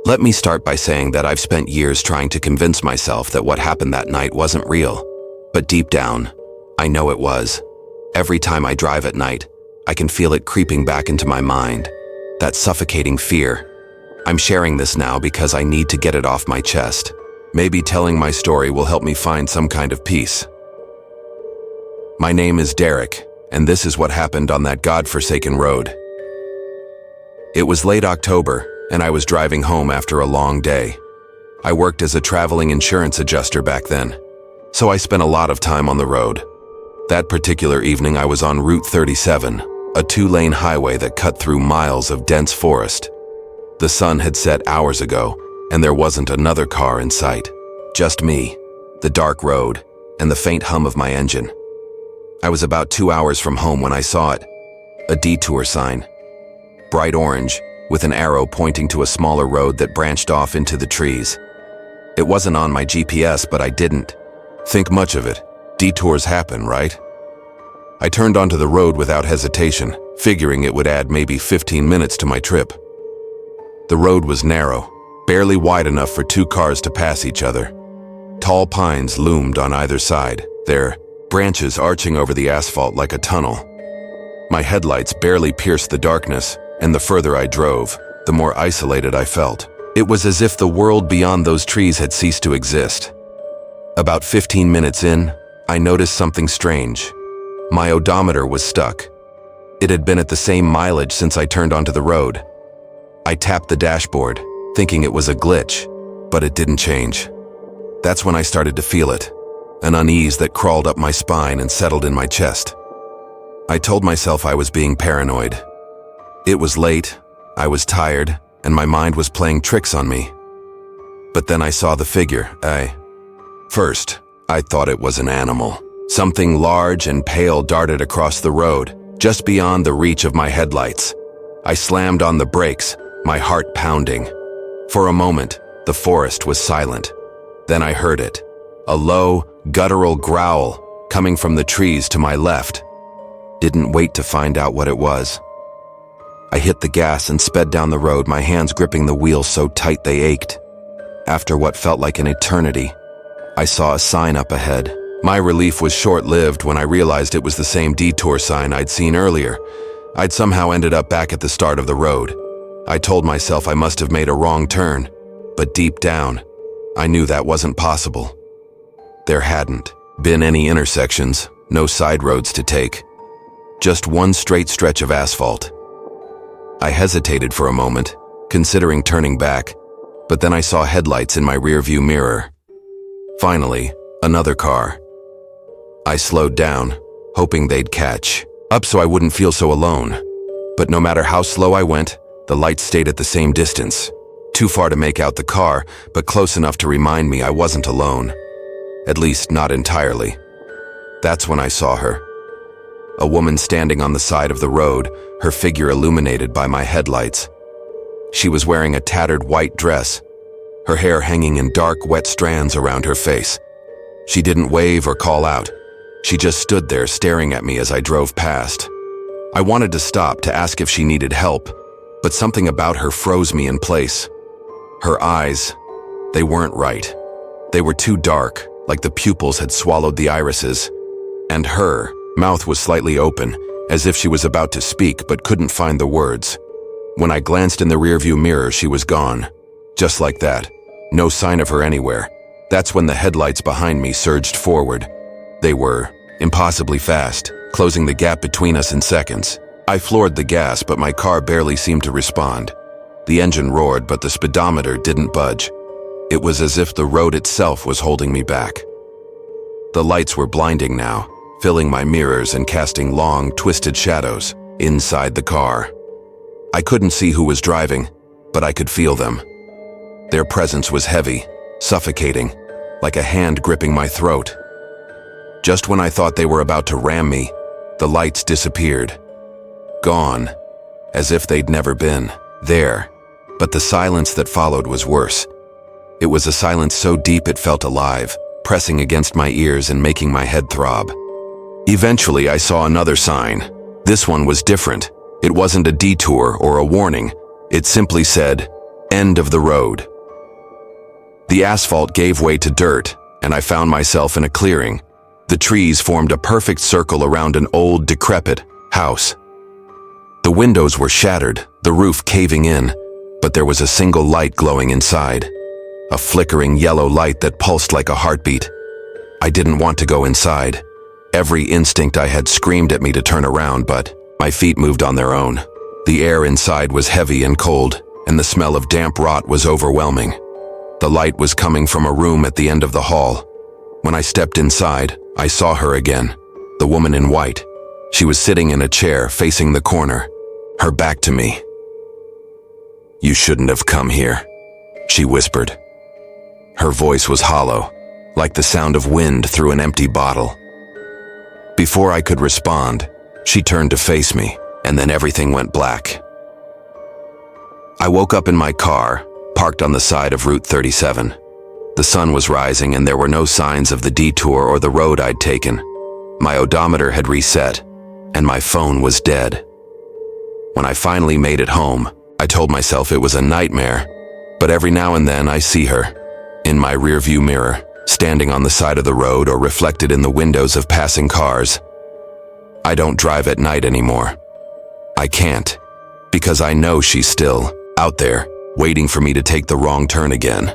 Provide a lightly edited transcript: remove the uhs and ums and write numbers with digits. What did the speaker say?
Let me start by saying that I've spent years trying to convince myself that what happened that night wasn't real. But deep down, I know it was. Every time I drive at night, I can feel it creeping back into my mind. That suffocating fear. I'm sharing this now because I need to get it off my chest. Maybe telling my story will help me find some kind of peace. My name is Derek, and this is what happened on that godforsaken road. It was late October, and I was driving home after a long day. I worked as a traveling insurance adjuster back then, so I spent a lot of time on the road. That particular evening I was on Route 37, a two-lane highway that cut through miles of dense forest. The sun had set hours ago, and there wasn't another car in sight. Just me, the dark road, and the faint hum of my engine. I was about 2 hours from home when I saw it. A detour sign. Bright orange, with an arrow pointing to a smaller road that branched off into the trees. It wasn't on my GPS, but I didn't think much of it. Detours happen, right? I turned onto the road without hesitation, figuring it would add maybe 15 minutes to my trip. The road was narrow, barely wide enough for two cars to pass each other. Tall pines loomed on either side, their branches arching over the asphalt like a tunnel. My headlights barely pierced the darkness, and the further I drove, the more isolated I felt. It was as if the world beyond those trees had ceased to exist. About 15 minutes in, I noticed something strange. My odometer was stuck. It had been at the same mileage since I turned onto the road. I tapped the dashboard, thinking it was a glitch, but it didn't change. That's when I started to feel it, an unease that crawled up my spine and settled in my chest. I told myself I was being paranoid. It was late, I was tired, and my mind was playing tricks on me. But then I saw the figure. First, I thought it was an animal. Something large and pale darted across the road, just beyond the reach of my headlights. I slammed on the brakes, my heart pounding. For a moment, the forest was silent. Then I heard it, a low, guttural growl coming from the trees to my left. Didn't wait to find out what it was. I hit the gas and sped down the road, my hands gripping the wheel so tight they ached. After what felt like an eternity, I saw a sign up ahead. My relief was short-lived when I realized it was the same detour sign I'd seen earlier. I'd somehow ended up back at the start of the road. I told myself I must have made a wrong turn, but deep down, I knew that wasn't possible. There hadn't been any intersections, no side roads to take. Just one straight stretch of asphalt. I hesitated for a moment, considering turning back, but then I saw headlights in my rearview mirror. Finally, another car. I slowed down, hoping they'd catch up so I wouldn't feel so alone. But no matter how slow I went, the lights stayed at the same distance. Too far to make out the car, but close enough to remind me I wasn't alone. At least, not entirely. That's when I saw her. A woman standing on the side of the road, her figure illuminated by my headlights. She was wearing a tattered white dress, her hair hanging in dark, wet strands around her face. She didn't wave or call out. She just stood there staring at me as I drove past. I wanted to stop to ask if she needed help, but something about her froze me in place. Her eyes, they weren't right. They were too dark, like the pupils had swallowed the irises. And her mouth was slightly open, as if she was about to speak but couldn't find the words. When I glanced in the rearview mirror, she was gone. Just like that. No sign of her anywhere. That's when the headlights behind me surged forward. They were impossibly fast, closing the gap between us in seconds. I floored the gas, but my car barely seemed to respond. The engine roared, but the speedometer didn't budge. It was as if the road itself was holding me back. The lights were blinding now, filling my mirrors and casting long, twisted shadows inside the car. I couldn't see who was driving, but I could feel them. Their presence was heavy, suffocating, like a hand gripping my throat. Just when I thought they were about to ram me, the lights disappeared. Gone, as if they'd never been there. But the silence that followed was worse. It was a silence so deep it felt alive, pressing against my ears and making my head throb. Eventually, I saw another sign. This one was different. It wasn't a detour or a warning. It simply said, End of the road. The asphalt gave way to dirt, and I found myself in a clearing. The trees formed a perfect circle around an old, decrepit house. The windows were shattered, the roof caving in, but there was a single light glowing inside. A flickering yellow light that pulsed like a heartbeat. I didn't want to go inside. Every instinct I had screamed at me to turn around, but my feet moved on their own. The air inside was heavy and cold, and the smell of damp rot was overwhelming. The light was coming from a room at the end of the hall. When I stepped inside, I saw her again, the woman in white. She was sitting in a chair facing the corner, her back to me. "You shouldn't have come here," she whispered. Her voice was hollow, like the sound of wind through an empty bottle. Before I could respond, she turned to face me, and then everything went black. I woke up in my car, parked on the side of Route 37. The sun was rising and there were no signs of the detour or the road I'd taken. My odometer had reset, and my phone was dead. When I finally made it home, I told myself it was a nightmare, but every now and then I see her, in my rearview mirror, standing on the side of the road or reflected in the windows of passing cars. I don't drive at night anymore. I can't, because I know she's still out there, waiting for me to take the wrong turn again.